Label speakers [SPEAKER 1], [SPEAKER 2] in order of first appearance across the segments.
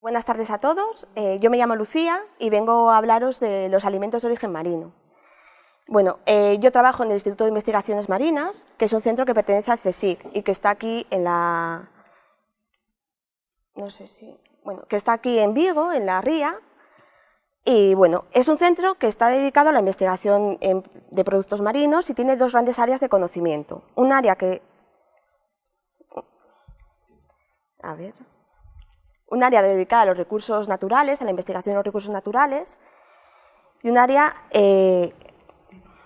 [SPEAKER 1] Buenas tardes a todos, yo me llamo Lucía y vengo a hablaros de los alimentos de origen marino. Bueno, yo trabajo en el Instituto de Investigaciones Marinas, que es un centro que pertenece al CSIC y que está aquí en la... que está aquí en Vigo, en la Ría. Y bueno, es un centro que está dedicado a la investigación de productos marinos y tiene dos grandes áreas de conocimiento. Un área dedicada a los recursos naturales, a la investigación de los recursos naturales, y un área, y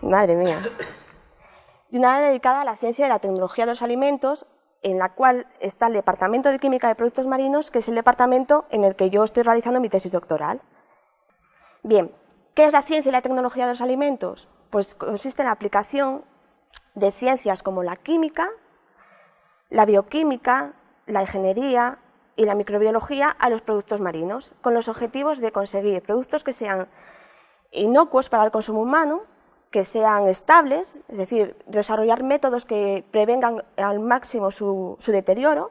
[SPEAKER 1] un área dedicada a la ciencia de la tecnología de los alimentos, en la cual está el Departamento de Química de Productos Marinos, que es el departamento en el que yo estoy realizando mi tesis doctoral. Bien, ¿qué es la ciencia y la tecnología de los alimentos? Pues consiste en la aplicación de ciencias como la química, la bioquímica, la ingeniería y la microbiología a los productos marinos, con los objetivos de conseguir productos que sean inocuos para el consumo humano, que sean estables, es decir, desarrollar métodos que prevengan al máximo su deterioro,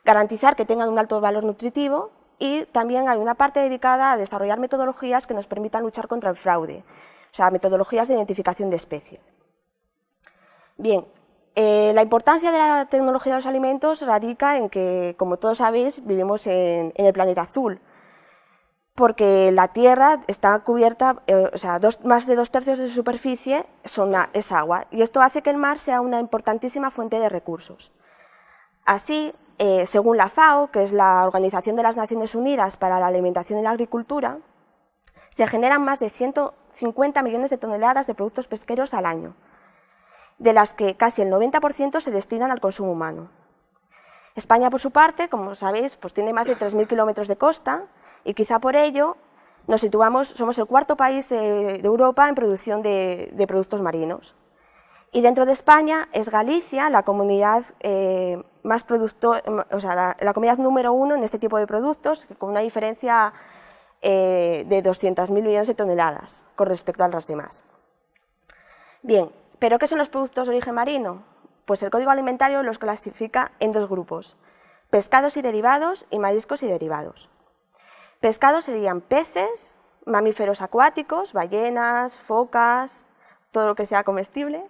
[SPEAKER 1] garantizar que tengan un alto valor nutritivo, y también hay una parte dedicada a desarrollar metodologías que nos permitan luchar contra el fraude, o sea, metodologías de identificación de especie. Bien, la importancia de la tecnología de los alimentos radica en que, como todos sabéis, vivimos en el planeta azul, porque la Tierra está cubierta, más de 2/3 de su superficie es agua, y esto hace que el mar sea una importantísima fuente de recursos. Así, según la FAO, que es la Organización de las Naciones Unidas para la Alimentación y la Agricultura, se generan más de 150 millones de toneladas de productos pesqueros al año, de las que casi el 90% se destinan al consumo humano. España, por su parte, como sabéis, pues tiene más de 3.000 kilómetros de costa y quizá por ello somos el cuarto país de Europa en producción de productos marinos. Y dentro de España es Galicia la comunidad la comunidad número 1 en este tipo de productos, con una diferencia de 200.000 millones de toneladas con respecto a las demás. Bien, ¿pero qué son los productos de origen marino? Pues el Código Alimentario los clasifica en dos grupos: pescados y derivados y mariscos y derivados. Pescados serían peces, mamíferos acuáticos, ballenas, focas, todo lo que sea comestible,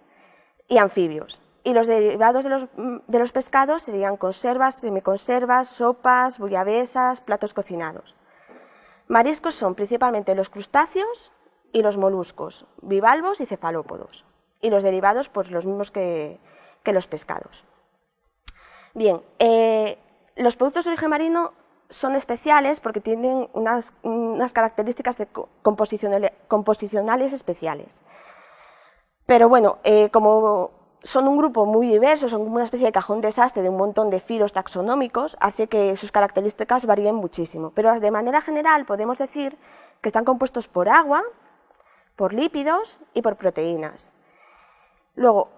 [SPEAKER 1] y anfibios. Y los derivados de los pescados serían conservas, semiconservas, sopas, bullabesas, platos cocinados. Mariscos son principalmente los crustáceos y los moluscos, bivalvos y cefalópodos. Y los derivados, pues los mismos que los pescados. Bien, los productos de origen marino son especiales porque tienen unas características composicionales especiales. Pero bueno, como son un grupo muy diverso, son como una especie de cajón desastre de un montón de filos taxonómicos, hace que sus características varíen muchísimo. Pero de manera general podemos decir que están compuestos por agua, por lípidos y por proteínas. Luego,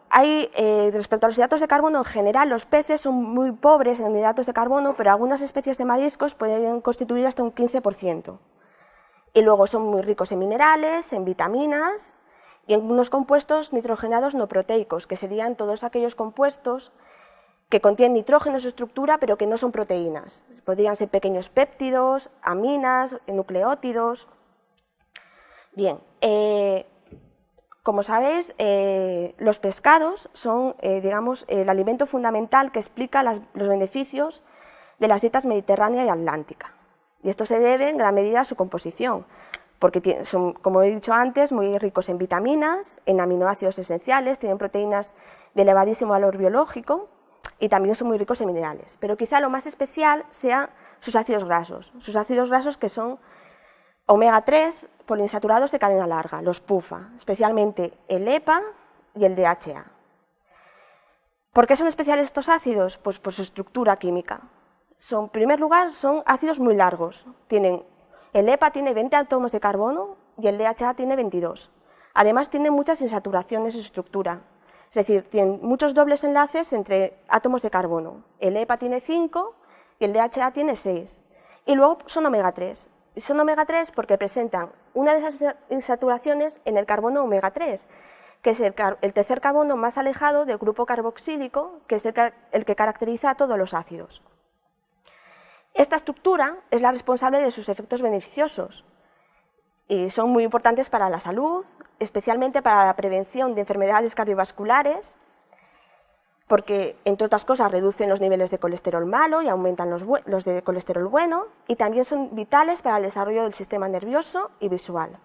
[SPEAKER 1] respecto a los hidratos de carbono, en general los peces son muy pobres en hidratos de carbono, pero algunas especies de mariscos pueden constituir hasta un 15%. Y luego son muy ricos en minerales, en vitaminas y en unos compuestos nitrogenados no proteicos, que serían todos aquellos compuestos que contienen nitrógeno en su estructura, pero que no son proteínas. Podrían ser pequeños péptidos, aminas, nucleótidos. Bien, como sabéis, los pescados son, el alimento fundamental que explica los beneficios de las dietas mediterránea y atlántica. Y esto se debe en gran medida a su composición, porque son, como he dicho antes, muy ricos en vitaminas, en aminoácidos esenciales, tienen proteínas de elevadísimo valor biológico y también son muy ricos en minerales. Pero quizá lo más especial sean sus ácidos grasos que son omega 3 poliinsaturados de cadena larga, los PUFA, especialmente el EPA y el DHA. ¿Por qué son especiales estos ácidos? Pues por su estructura química. En primer lugar, son ácidos muy largos. El EPA tiene 20 átomos de carbono y el DHA tiene 22. Además, tiene muchas insaturaciones en su estructura, es decir, tienen muchos dobles enlaces entre átomos de carbono. El EPA tiene 5 y el DHA tiene 6. Y luego son omega 3. Y son omega 3 porque presentan una de esas insaturaciones en el carbono omega 3, que es el tercer carbono más alejado del grupo carboxílico, que es el que caracteriza a todos los ácidos. Esta estructura es la responsable de sus efectos beneficiosos y son muy importantes para la salud, especialmente para la prevención de enfermedades cardiovasculares, porque, entre otras cosas, reducen los niveles de colesterol malo y aumentan los de colesterol bueno, y también son vitales para el desarrollo del sistema nervioso y visual.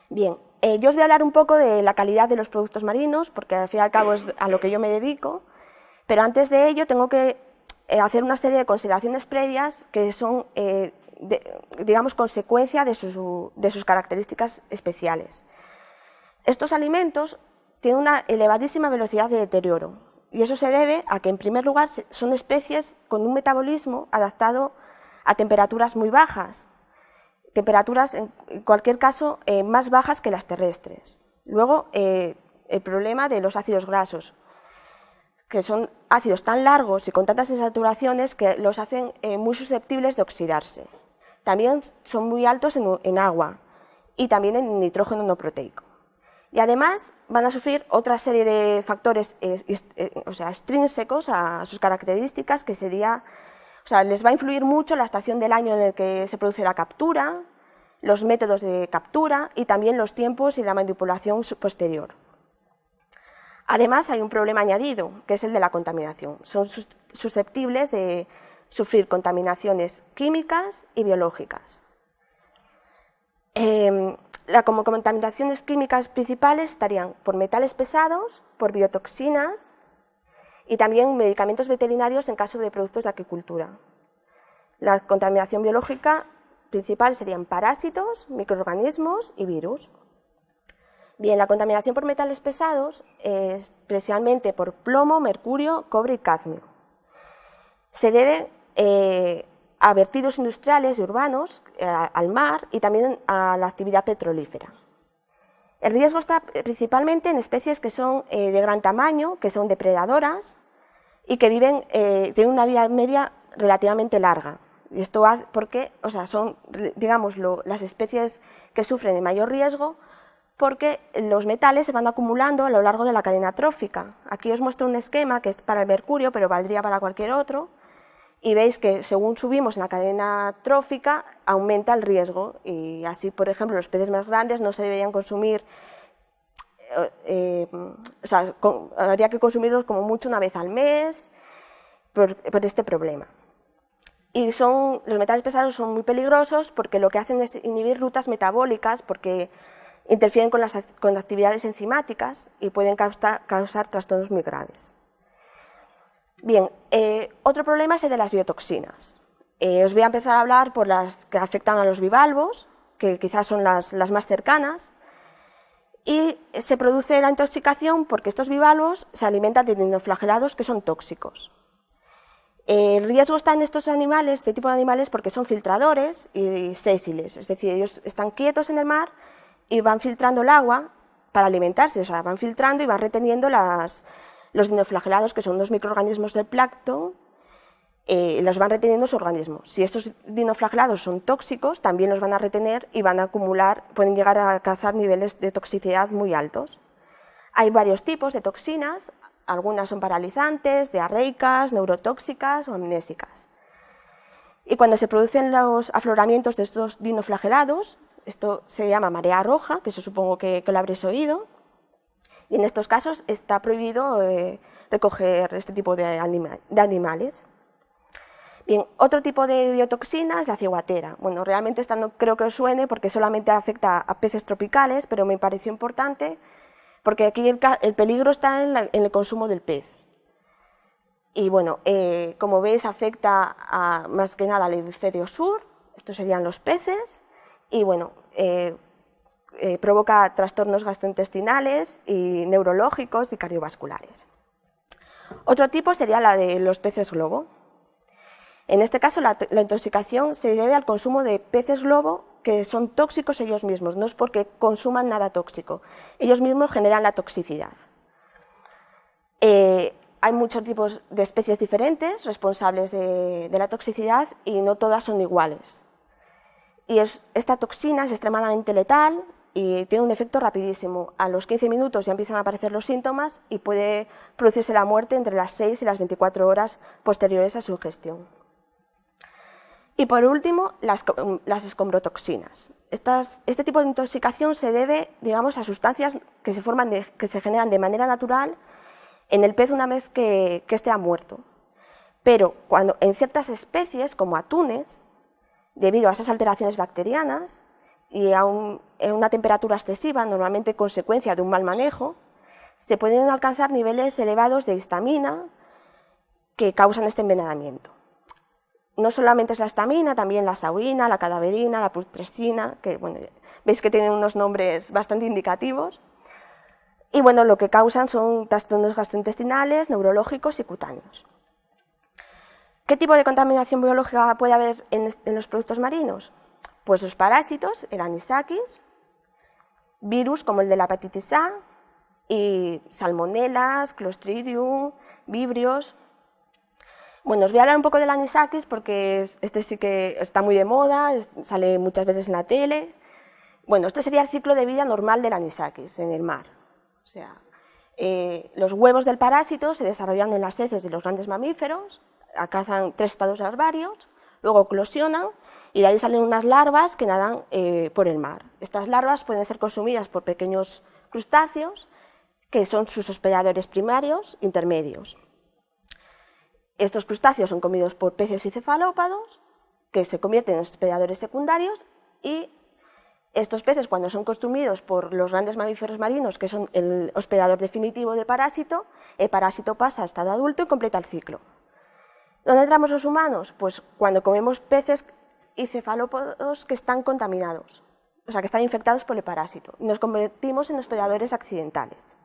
[SPEAKER 1] Bien, yo os voy a hablar un poco de la calidad de los productos marinos, porque al fin y al cabo es a lo que yo me dedico, pero antes de ello tengo que hacer una serie de consideraciones previas que son, digamos, consecuencia de sus características especiales. Estos alimentos tienen una elevadísima velocidad de deterioro, y eso se debe a que, en primer lugar, son especies con un metabolismo adaptado a temperaturas muy bajas, temperaturas, en cualquier caso, más bajas que las terrestres. Luego, el problema de los ácidos grasos, que son ácidos tan largos y con tantas insaturaciones que los hacen muy susceptibles de oxidarse. También son muy altos en agua y también en nitrógeno no proteico. Y además van a sufrir otra serie de factores extrínsecos a sus características, que sería, les va a influir mucho la estación del año en el que se produce la captura, los métodos de captura y también los tiempos y la manipulación posterior. Además, hay un problema añadido, que es el de la contaminación. Son susceptibles de sufrir contaminaciones químicas y biológicas. Como contaminaciones químicas principales estarían por metales pesados, por biotoxinas y también medicamentos veterinarios en caso de productos de acuicultura. La contaminación biológica principal serían parásitos, microorganismos y virus. Bien, la contaminación por metales pesados es especialmente por plomo, mercurio, cobre y cadmio. Se debe a vertidos industriales y urbanos, al mar y también a la actividad petrolífera. El riesgo está principalmente en especies que son de gran tamaño, que son depredadoras y que tienen una vida media relativamente larga. Y esto hace porque, son, digamos, las especies que sufren de mayor riesgo, porque los metales se van acumulando a lo largo de la cadena trófica. Aquí os muestro un esquema que es para el mercurio, pero valdría para cualquier otro, y veis que según subimos en la cadena trófica aumenta el riesgo, y así, por ejemplo, los peces más grandes no se deberían consumir, habría que consumirlos como mucho una vez al mes por este problema. Y los metales pesados son muy peligrosos porque lo que hacen es inhibir rutas metabólicas, porque interfieren con actividades enzimáticas y pueden causar trastornos muy graves. Bien, otro problema es el de las biotoxinas. Os voy a empezar a hablar por las que afectan a los bivalvos, que quizás son las más cercanas, y se produce la intoxicación porque estos bivalvos se alimentan de dinoflagelados que son tóxicos. El riesgo está en estos animales, este tipo de animales, porque son filtradores y sésiles, es decir, ellos están quietos en el mar y van filtrando el agua para alimentarse, van filtrando y van reteniendo los dinoflagelados, que son unos microorganismos del plancton, los van reteniendo en su organismo. Si estos dinoflagelados son tóxicos, también los van a retener y van a acumular, pueden llegar a alcanzar niveles de toxicidad muy altos. Hay varios tipos de toxinas, algunas son paralizantes, diarreicas, neurotóxicas o amnésicas. Y cuando se producen los afloramientos de estos dinoflagelados, esto se llama marea roja, que eso supongo que lo habréis oído, y en estos casos está prohibido recoger este tipo de animales. Bien, otro tipo de biotoxina es la ciguatera. Bueno, realmente esta no creo que os suene porque solamente afecta a peces tropicales, pero me pareció importante porque aquí el peligro está en el consumo del pez. Y bueno, como veis, afecta más que nada al hemisferio sur, estos serían los peces, y bueno, provoca trastornos gastrointestinales y neurológicos y cardiovasculares. Otro tipo sería la de los peces globo. En este caso, la intoxicación se debe al consumo de peces globo que son tóxicos ellos mismos, no es porque consuman nada tóxico, ellos mismos generan la toxicidad. Hay muchos tipos de especies diferentes responsables de la toxicidad y no todas son iguales. Y esta toxina es extremadamente letal y tiene un efecto rapidísimo. A los 15 minutos ya empiezan a aparecer los síntomas y puede producirse la muerte entre las 6 y las 24 horas posteriores a su ingestión. Y por último, las escombrotoxinas. Este tipo de intoxicación se debe, digamos, a sustancias que se generan de manera natural en el pez una vez que éste ha muerto. Pero en ciertas especies, como atunes, debido a esas alteraciones bacterianas y a una temperatura excesiva, normalmente consecuencia de un mal manejo, se pueden alcanzar niveles elevados de histamina que causan este envenenamiento. No solamente es la histamina, también la saurina, la cadaverina, la putrescina, que bueno, veis que tienen unos nombres bastante indicativos. Y bueno, lo que causan son trastornos gastrointestinales, neurológicos y cutáneos. ¿Qué tipo de contaminación biológica puede haber en los productos marinos? Pues los parásitos, el anisakis, virus como el de la hepatitis A, y salmonelas, clostridium, vibrios. Bueno, os voy a hablar un poco del anisakis porque este sí que está muy de moda, sale muchas veces en la tele. Bueno, este sería el ciclo de vida normal del anisakis en el mar. O sea, los huevos del parásito se desarrollan en las heces de los grandes mamíferos, alcanzan 3 estados larvarios, luego eclosionan y de ahí salen unas larvas que nadan por el mar. Estas larvas pueden ser consumidas por pequeños crustáceos, que son sus hospedadores primarios, intermedios. Estos crustáceos son comidos por peces y cefalópodos, que se convierten en hospedadores secundarios, y estos peces, cuando son consumidos por los grandes mamíferos marinos, que son el hospedador definitivo del parásito, el parásito pasa a estado adulto y completa el ciclo. ¿Dónde entramos los humanos? Pues cuando comemos peces y cefalópodos que están contaminados, o sea, que están infectados por el parásito. Nos convertimos en hospedadores accidentales.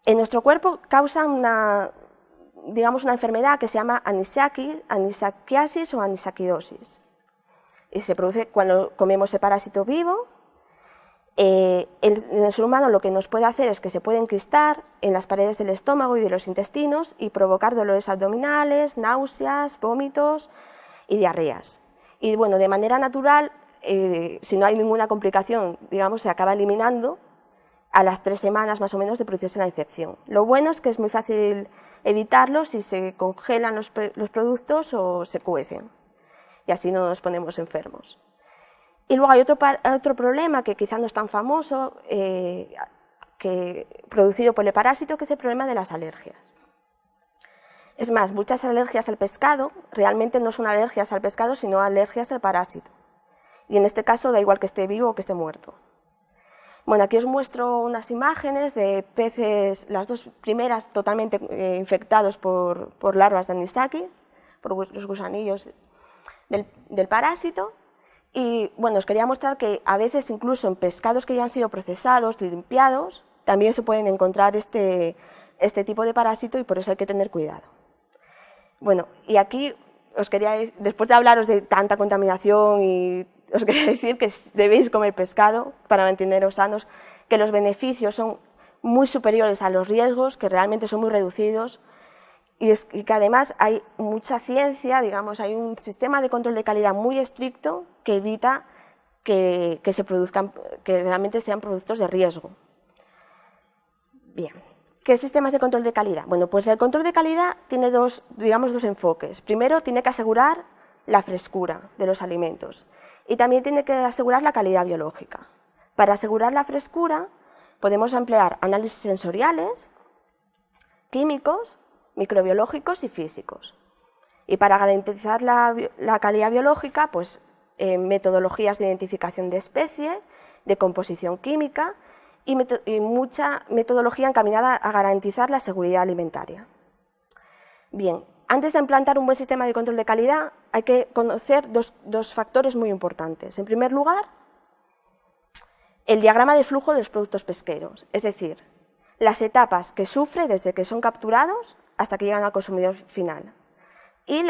[SPEAKER 1] En nuestro cuerpo causan una enfermedad que se llama anisakiasis o anisakidosis. Y se produce cuando comemos el parásito vivo. En el ser humano lo que nos puede hacer es que se puede enquistar en las paredes del estómago y de los intestinos y provocar dolores abdominales, náuseas, vómitos y diarreas. Y bueno, de manera natural, si no hay ninguna complicación, digamos, se acaba eliminando a las 3 semanas más o menos de producirse la infección. Lo bueno es que es muy fácil evitarlo si se congelan los productos o se cuecen, y así no nos ponemos enfermos. Y luego hay otro problema que quizá no es tan famoso, producido por el parásito, que es el problema de las alergias. Es más, muchas alergias al pescado realmente no son alergias al pescado, sino alergias al parásito. Y en este caso da igual que esté vivo o que esté muerto. Bueno, aquí os muestro unas imágenes de peces, las 2 primeras totalmente infectados por larvas de anisakis, por los gusanillos del parásito. Y bueno, os quería mostrar que a veces incluso en pescados que ya han sido procesados, limpiados, también se pueden encontrar este tipo de parásito, y por eso hay que tener cuidado. Bueno, y aquí os quería, después de hablaros de tanta contaminación, os quería decir que debéis comer pescado para manteneros sanos, que los beneficios son muy superiores a los riesgos, que realmente son muy reducidos, y que además hay mucha ciencia, digamos, hay un sistema de control de calidad muy estricto que evita que realmente sean productos de riesgo. Bien, ¿qué sistemas de control de calidad? Bueno, pues el control de calidad tiene dos enfoques. Primero, tiene que asegurar la frescura de los alimentos, y también tiene que asegurar la calidad biológica. Para asegurar la frescura podemos emplear análisis sensoriales, químicos, microbiológicos y físicos. Y para garantizar la calidad biológica, pues metodologías de identificación de especie, de composición química y mucha metodología encaminada a garantizar la seguridad alimentaria. Bien, antes de implantar un buen sistema de control de calidad hay que conocer dos factores muy importantes. En primer lugar, el diagrama de flujo de los productos pesqueros, es decir, las etapas que sufre desde que son capturados hasta que llegan al consumidor final, y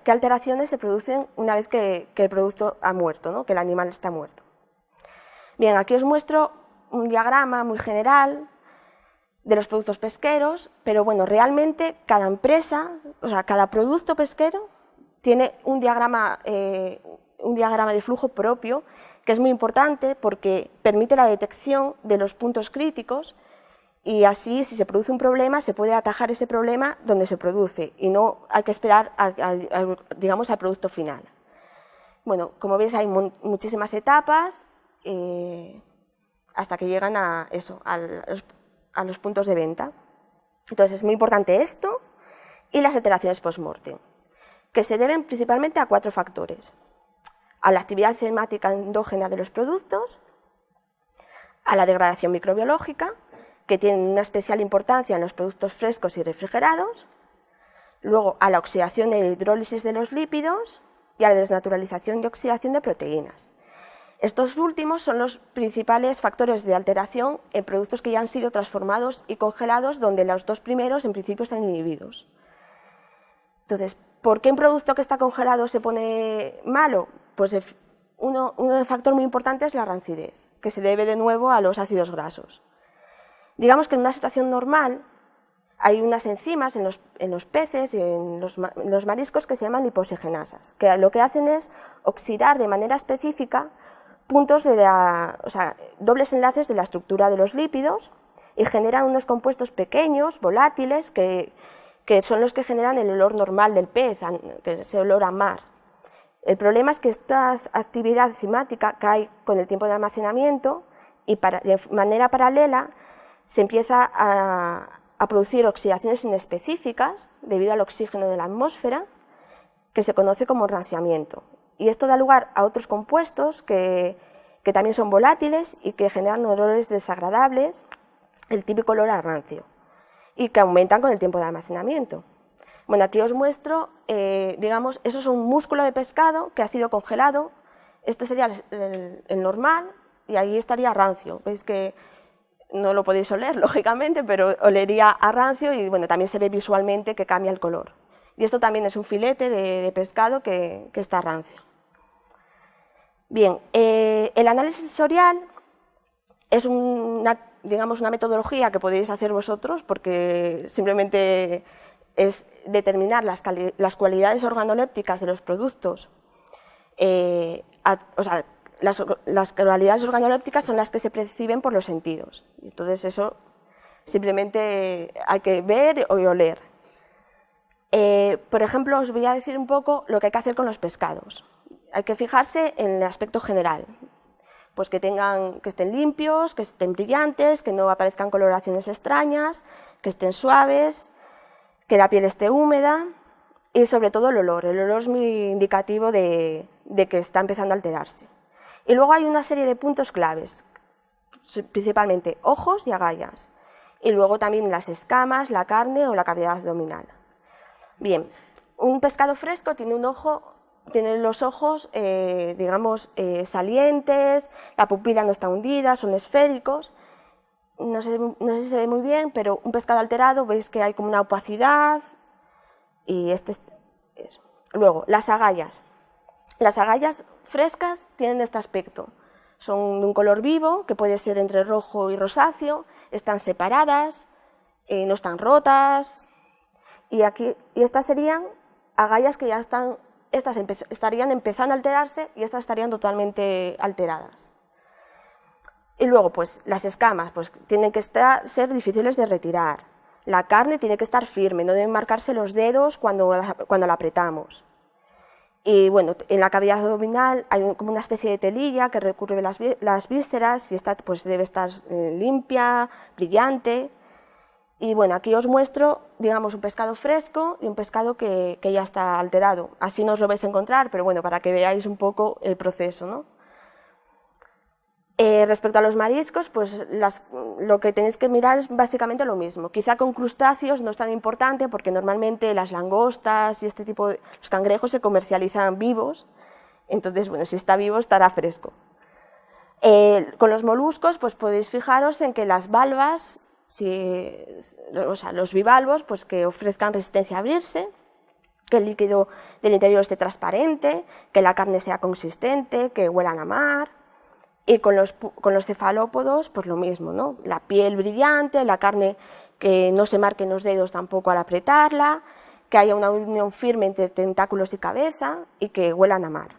[SPEAKER 1] qué alteraciones se producen una vez que el producto ha muerto, ¿no? Que el animal está muerto. Bien, aquí os muestro un diagrama muy general de los productos pesqueros, pero bueno, realmente cada empresa, o sea, cada producto pesquero tiene un diagrama de flujo propio, que es muy importante porque permite la detección de los puntos críticos Y así, si se produce un problema, se puede atajar ese problema donde se produce y no hay que esperar, digamos, al producto final. Bueno, como veis, hay muchísimas etapas hasta que llegan a los puntos de venta. Entonces, es muy importante esto y las alteraciones post-mortem, que se deben principalmente a 4 factores: a la actividad enzimática endógena de los productos, a la degradación microbiológica, que tienen una especial importancia en los productos frescos y refrigerados, luego a la oxidación e hidrólisis de los lípidos y a la desnaturalización y oxidación de proteínas. Estos últimos son los principales factores de alteración en productos que ya han sido transformados y congelados, donde los 2 primeros en principio están inhibidos. Entonces, ¿por qué un producto que está congelado se pone malo? Pues un factor muy importante es la rancidez, que se debe de nuevo a los ácidos grasos. Digamos que en una situación normal hay unas enzimas en los peces y en los mariscos que se llaman lipoxigenasas, que lo que hacen es oxidar de manera específica puntos dobles enlaces de la estructura de los lípidos y generan unos compuestos pequeños, volátiles, que son los que generan el olor normal del pez, que es ese olor a mar. El problema es que esta actividad enzimática cae con el tiempo de almacenamiento y de manera paralela se empieza a producir oxidaciones inespecíficas debido al oxígeno de la atmósfera, que se conoce como ranciamiento. Y esto da lugar a otros compuestos que también son volátiles y que generan olores desagradables, el típico olor a rancio, y que aumentan con el tiempo de almacenamiento. Bueno, aquí os muestro, digamos, eso es un músculo de pescado que ha sido congelado. Este sería el normal y ahí estaría rancio. Veis que no lo podéis oler, lógicamente, pero olería a rancio y bueno, también se ve visualmente que cambia el color. Y esto también es un filete de pescado que está rancio. Bien, el análisis sensorial es digamos, una metodología que podéis hacer vosotros, porque simplemente es determinar las cualidades organolépticas de los productos. Las cualidades organolépticas son las que se perciben por los sentidos. Entonces eso simplemente hay que ver y oler. Por ejemplo, os voy a decir un poco lo que hay que hacer con los pescados. Hay que fijarse en el aspecto general, pues que estén limpios, que estén brillantes, que no aparezcan coloraciones extrañas, que estén suaves, que la piel esté húmeda y sobre todo el olor. El olor es muy indicativo de que está empezando a alterarse. Y luego hay una serie de puntos claves, principalmente ojos y agallas, y luego también las escamas, la carne o la cavidad abdominal. Bien, un pescado fresco tiene los ojos, digamos, salientes, la pupila no está hundida, son esféricos. No sé si se ve muy bien, pero un pescado alterado veis que hay como una opacidad y Luego, las agallas. Las agallas frescas tienen este aspecto. Son de un color vivo, que puede ser entre rojo y rosáceo, están separadas, no están rotas. Y estas serían agallas que ya estarían empezando a alterarse y estas estarían totalmente alteradas. Y luego, pues, las escamas pues, tienen que ser difíciles de retirar. La carne tiene que estar firme, no deben marcarse los dedos cuando la apretamos. Y bueno, en la cavidad abdominal hay como una especie de telilla que recubre las vísceras y esta pues, debe estar limpia, brillante. Y bueno, aquí os muestro, digamos, un pescado fresco y un pescado que ya está alterado. Así no os lo vais a encontrar, pero bueno, para que veáis un poco el proceso, ¿no? Respecto a los mariscos, pues lo que tenéis que mirar es básicamente lo mismo. Quizá con crustáceos no es tan importante porque normalmente las langostas y este tipo los cangrejos se comercializan vivos, entonces bueno, si está vivo estará fresco. Con los moluscos pues podéis fijaros en que las valvas, los bivalvos, pues que ofrezcan resistencia a abrirse, que el líquido del interior esté transparente, que la carne sea consistente, que huelan a mar. Y con los cefalópodos, pues lo mismo, ¿no? La piel brillante, la carne que no se marquen los dedos tampoco al apretarla, que haya una unión firme entre tentáculos y cabeza y que huelan a mar.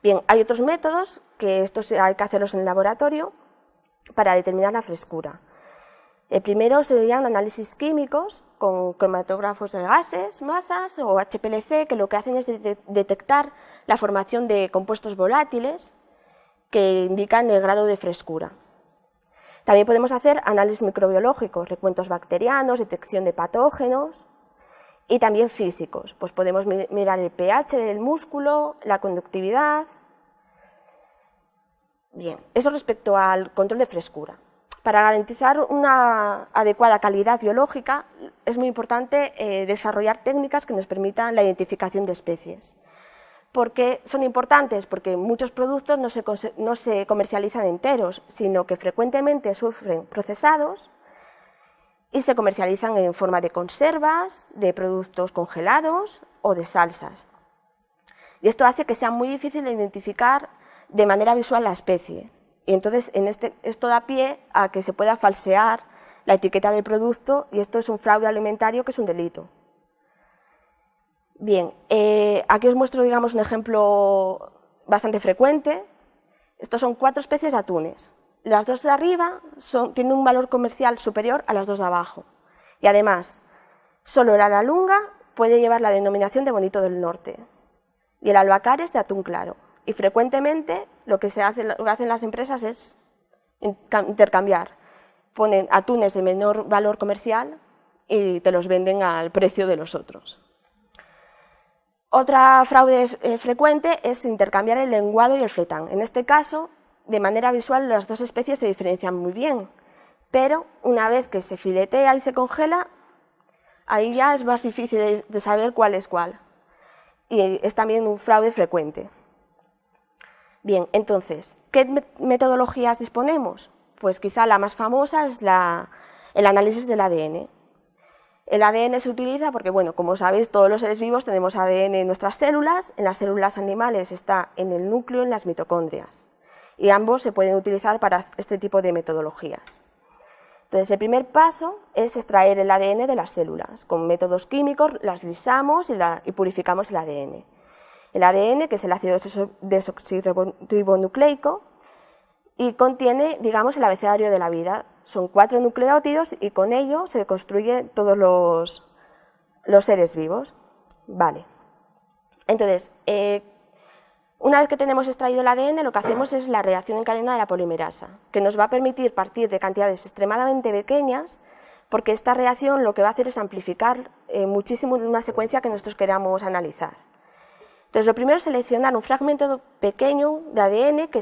[SPEAKER 1] Bien, hay otros métodos, que estos hay que hacerlos en el laboratorio, para determinar la frescura. El primero serían análisis químicos con cromatógrafos de gases, masas o HPLC, que lo que hacen es detectar la formación de compuestos volátiles que indican el grado de frescura. También podemos hacer análisis microbiológicos, recuentos bacterianos, detección de patógenos y también físicos. Pues podemos mirar el pH del músculo, la conductividad. Bien, eso respecto al control de frescura. Para garantizar una adecuada calidad biológica es muy importante desarrollar técnicas que nos permitan la identificación de especies. ¿Por qué son importantes? Porque muchos productos no se comercializan enteros, sino que frecuentemente sufren procesados y se comercializan en forma de conservas, de productos congelados o de salsas. Y esto hace que sea muy difícil de identificar de manera visual la especie. Y entonces esto da pie a que se pueda falsear la etiqueta del producto y esto es un fraude alimentario que es un delito. Bien, aquí os muestro, digamos, un ejemplo bastante frecuente. Estos son 4 especies de atunes. Las 2 de arriba tienen un valor comercial superior a las 2 de abajo. Y además, solo el alalunga puede llevar la denominación de bonito del norte y el albacar es de atún claro. Y frecuentemente lo que hacen las empresas es intercambiar. Ponen atunes de menor valor comercial y te los venden al precio de los otros. Otra fraude frecuente es intercambiar el lenguado y el fletán. En este caso, de manera visual, las 2 especies se diferencian muy bien, pero una vez que se filetea y se congela, ahí ya es más difícil de saber cuál es cuál. Y es también un fraude frecuente. Bien, entonces, ¿qué metodologías disponemos? Pues quizá la más famosa es el análisis del ADN. El ADN se utiliza porque, bueno, como sabéis, todos los seres vivos tenemos ADN en nuestras células. En las células animales está en el núcleo, en las mitocondrias. Y ambos se pueden utilizar para este tipo de metodologías. Entonces, el primer paso es extraer el ADN de las células. Con métodos químicos las lisamos y purificamos el ADN. El ADN, que es el ácido desoxirribonucleico, y contiene, digamos, el abecedario de la vida. Son 4 nucleótidos y con ello se construyen todos los seres vivos. Vale. Entonces, una vez que tenemos extraído el ADN, lo que hacemos es la reacción en cadena de la polimerasa, que nos va a permitir partir de cantidades extremadamente pequeñas, porque esta reacción lo que va a hacer es amplificar muchísimo una secuencia que nosotros queramos analizar. Entonces, lo primero es seleccionar un fragmento pequeño de ADN que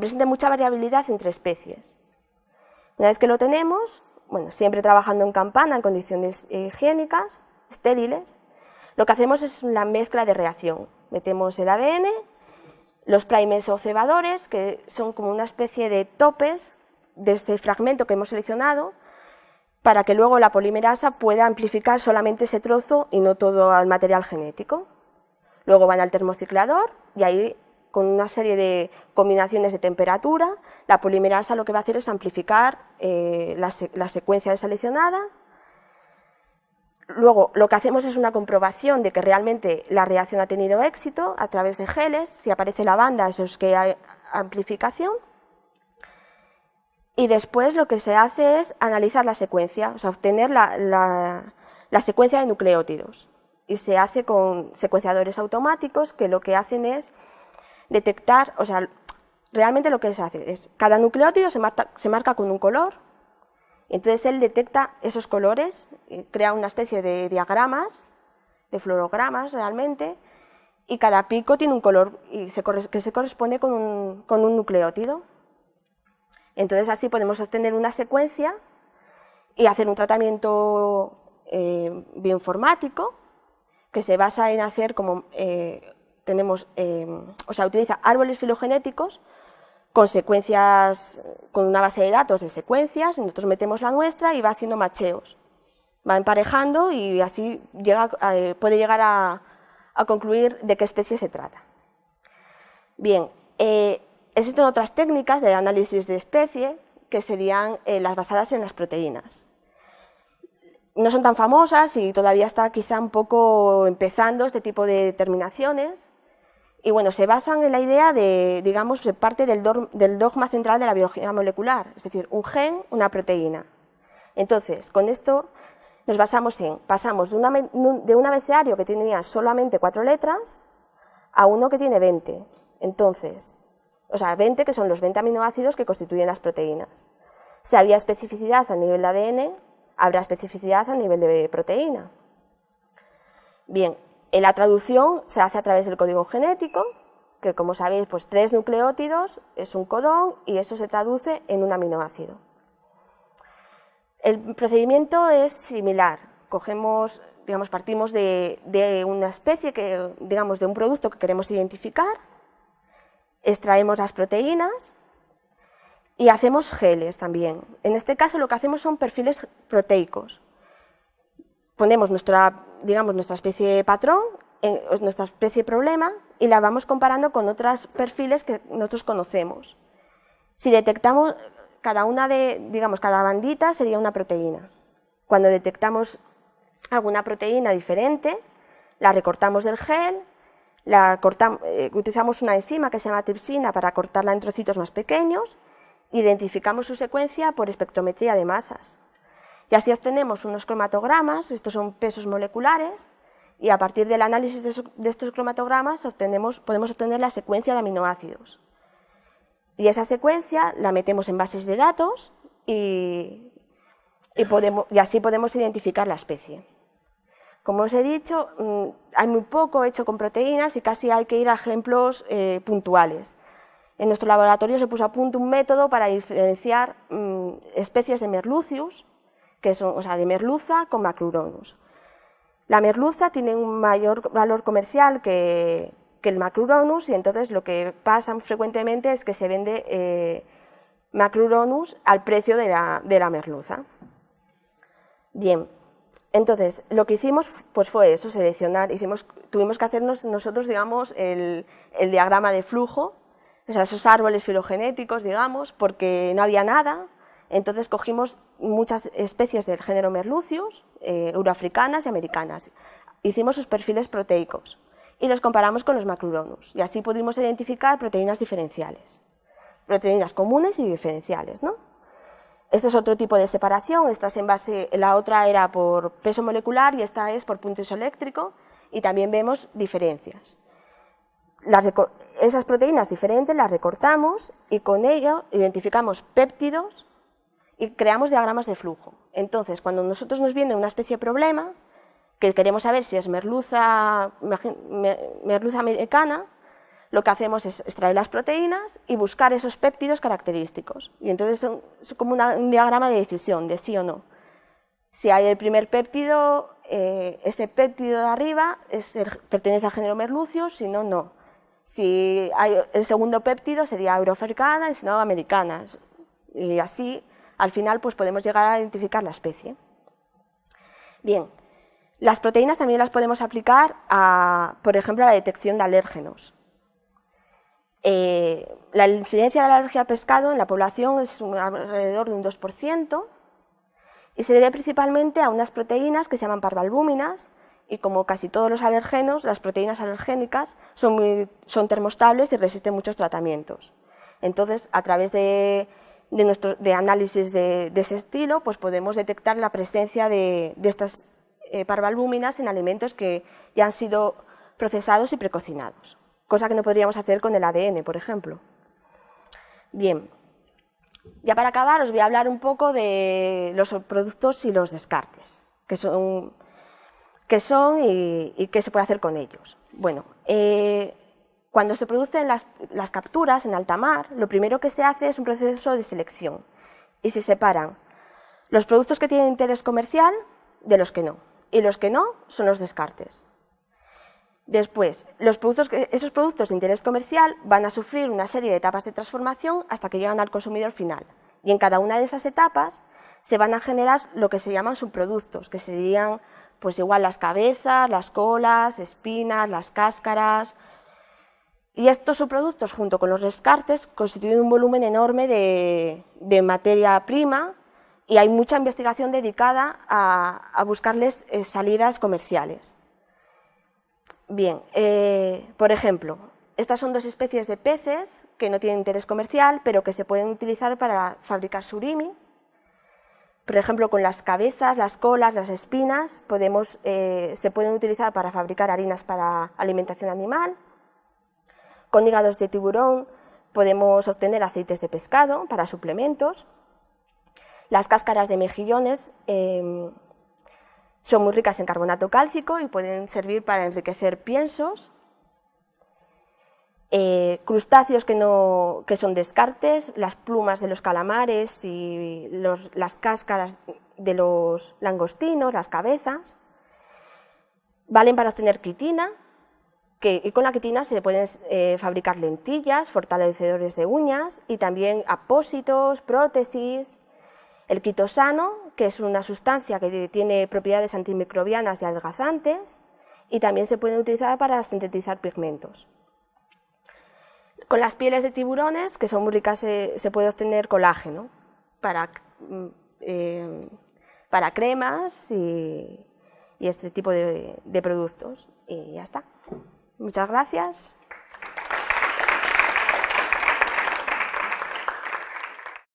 [SPEAKER 1] presente mucha variabilidad entre especies. Una vez que lo tenemos, bueno, siempre trabajando en campana, en condiciones higiénicas, estériles, lo que hacemos es la mezcla de reacción. Metemos el ADN, los primes o cebadores, que son como una especie de topes de este fragmento que hemos seleccionado, para que luego la polimerasa pueda amplificar solamente ese trozo y no todo el material genético. Luego van al termociclador y ahí, con una serie de combinaciones de temperatura, la polimerasa lo que va a hacer es amplificar la secuencia seleccionada. Luego, lo que hacemos es una comprobación de que realmente la reacción ha tenido éxito a través de geles. Si aparece la banda, eso es que hay amplificación. Y después lo que se hace es analizar la secuencia, o sea, obtener la secuencia de nucleótidos. Y se hace con secuenciadores automáticos que lo que hacen es detectar, o sea, realmente lo que se hace es, cada nucleótido se marca con un color, y entonces él detecta esos colores, y crea una especie de diagramas, de fluorogramas realmente, y cada pico tiene un color que se corresponde con un nucleótido. Entonces así podemos obtener una secuencia y hacer un tratamiento bioinformático que se basa en hacer como utiliza árboles filogenéticos con secuencias, con una base de datos de secuencias, nosotros metemos la nuestra y va haciendo macheos, va emparejando y así puede llegar a concluir de qué especie se trata. Bien, existen otras técnicas de análisis de especie que serían las basadas en las proteínas. No son tan famosas y todavía está quizá un poco empezando este tipo de determinaciones. Y bueno, se basan en la idea de, digamos, se parte del dogma central de la biología molecular, es decir, un gen, una proteína. Entonces, con esto nos basamos pasamos de un abecedario que tenía solamente 4 letras a uno que tiene 20. Entonces, o sea, 20 que son los 20 aminoácidos que constituyen las proteínas. Si había especificidad a nivel de ADN, habrá especificidad a nivel de proteína. Bien, la traducción se hace a través del código genético, que como sabéis, pues 3 nucleótidos es un codón y eso se traduce en un aminoácido. El procedimiento es similar. Cogemos, digamos, partimos de una especie, digamos, de un producto que queremos identificar, extraemos las proteínas y hacemos geles también. En este caso lo que hacemos son perfiles proteicos. Ponemos nuestra especie patrón, nuestra especie problema, y la vamos comparando con otros perfiles que nosotros conocemos. Si detectamos cada bandita sería una proteína. Cuando detectamos alguna proteína diferente, la recortamos del gel, utilizamos una enzima que se llama tripsina para cortarla en trocitos más pequeños, identificamos su secuencia por espectrometría de masas. Y así obtenemos unos cromatogramas, estos son pesos moleculares, y a partir del análisis de estos cromatogramas podemos obtener la secuencia de aminoácidos. Y esa secuencia la metemos en bases de datos y así podemos identificar la especie. Como os he dicho, hay muy poco hecho con proteínas y casi hay que ir a ejemplos puntuales. En nuestro laboratorio se puso a punto un método para diferenciar especies de Merlucius, de merluza con Macruronus. La merluza tiene un mayor valor comercial que el Macruronus y entonces lo que pasa frecuentemente es que se vende Macruronus al precio de la merluza. Bien, entonces lo que hicimos pues fue eso, seleccionar, tuvimos que hacernos nosotros, digamos, el diagrama de flujo, o sea, esos árboles filogenéticos, digamos, porque no había nada. Entonces cogimos muchas especies del género Merlucius, euroafricanas y americanas. Hicimos sus perfiles proteicos y los comparamos con los Macruronus y así pudimos identificar proteínas diferenciales, proteínas comunes y diferenciales, ¿no? Este es otro tipo de separación, la otra era por peso molecular y esta es por punto isoeléctrico y también vemos diferencias. Esas proteínas diferentes las recortamos y con ello identificamos péptidos y creamos diagramas de flujo. Entonces, cuando nosotros nos viene una especie de problema, que queremos saber si es merluza americana, lo que hacemos es extraer las proteínas y buscar esos péptidos característicos. Y entonces es como un diagrama de decisión, de sí o no. Si hay el primer péptido, ese péptido de arriba pertenece al género Merlucius, si no, no. Si hay el segundo péptido sería euroafricana y si no, americana. Y así, al final, pues podemos llegar a identificar la especie. Bien, las proteínas también las podemos aplicar por ejemplo, a la detección de alérgenos. La incidencia de la alergia al pescado en la población es alrededor de un 2% y se debe principalmente a unas proteínas que se llaman parvalbúminas y como casi todos los alergenos, las proteínas alergénicas son termostables y resisten muchos tratamientos. Entonces, a través de análisis de ese estilo, pues podemos detectar la presencia de estas parvalbúminas en alimentos que ya han sido procesados y precocinados, cosa que no podríamos hacer con el ADN, por ejemplo. Bien, ya para acabar os voy a hablar un poco de los productos y los descartes, qué son y qué se puede hacer con ellos. Bueno, cuando se producen las capturas en alta mar, lo primero que se hace es un proceso de selección y se separan los productos que tienen interés comercial de los que no, y los que no son los descartes. Después, esos productos de interés comercial van a sufrir una serie de etapas de transformación hasta que llegan al consumidor final. Y en cada una de esas etapas se van a generar lo que se llaman subproductos, que serían pues igual las cabezas, las colas, espinas, las cáscaras. Y estos subproductos, junto con los descartes, constituyen un volumen enorme de materia prima y hay mucha investigación dedicada a buscarles salidas comerciales. Bien, por ejemplo, Estas son dos especies de peces que no tienen interés comercial, pero que se pueden utilizar para fabricar surimi. Por ejemplo, con las cabezas, las colas, las espinas, se pueden utilizar para fabricar harinas para alimentación animal. Con hígados de tiburón podemos obtener aceites de pescado para suplementos. Las cáscaras de mejillones son muy ricas en carbonato cálcico y pueden servir para enriquecer piensos. Crustáceos que son descartes, las plumas de los calamares y las cáscaras de los langostinos, las cabezas, valen para obtener quitina, y con la quitina se pueden fabricar lentillas, fortalecedores de uñas y también apósitos, prótesis. El quitosano, que es una sustancia que tiene propiedades antimicrobianas y adelgazantes, y también se puede utilizar para sintetizar pigmentos. Con las pieles de tiburones, que son muy ricas, se puede obtener colágeno para cremas y este tipo de productos. Y ya está. Muchas gracias.